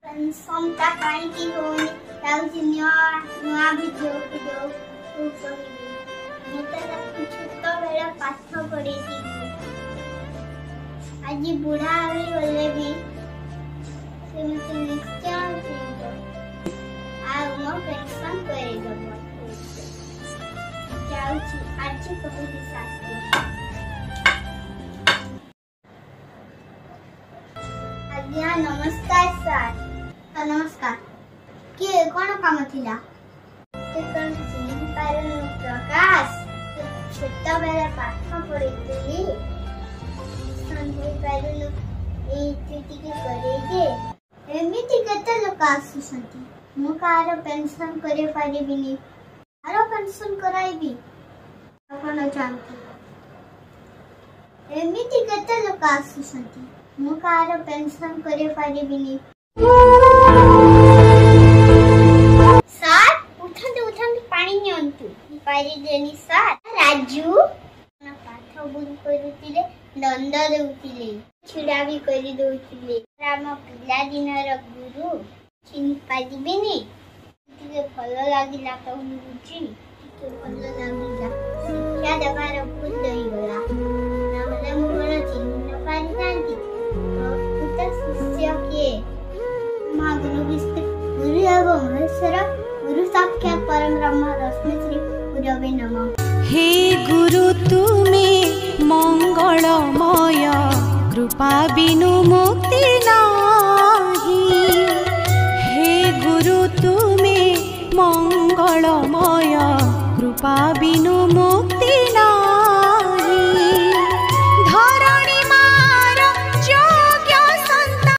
समता काहींकी होनी याउची नुआ भिडियो कहबी मते छोट बेला पाठ पढ़ेती आज बुढ़ा होई गले भी से मते निश्चय आ मो पेंशन करे दबो जाउची आज कहबी साथी आज्ञा नमस्कार सर नमस्कार किए कौन काम थिला प्रकाश छोट बेला पाठ पढ़ी एमती केते लोक आसुसंती मु कार पेंशन करे पारिबिनी आरो पेंशन कराइबी आपण जानती एमती केते लोक आसुसंती मु कार पेंशन करे पारिबिनी सर उठंतु पानी नियंतु पारी देनी सर राजू पाठ बुल करूतिले दंड देउतिले छिड़ा भी करी दोतिले राम पिला दिनर गुरु चिनि पादिबेनी तिके भल लागिला कहूची तिके भल लागिला शिक्षा देवार भूल दई गला नहले मोर चिन्ह पारी जानती तो शिष्य के मां गुरु विष्णु गुरु एवं महेश्वर गुरु साक्षात परम ब्रह्म रश्मि श्री गुरवे नमः। हे गुरु तुमे मंगलमय कृपा बिनु मुक्ति ना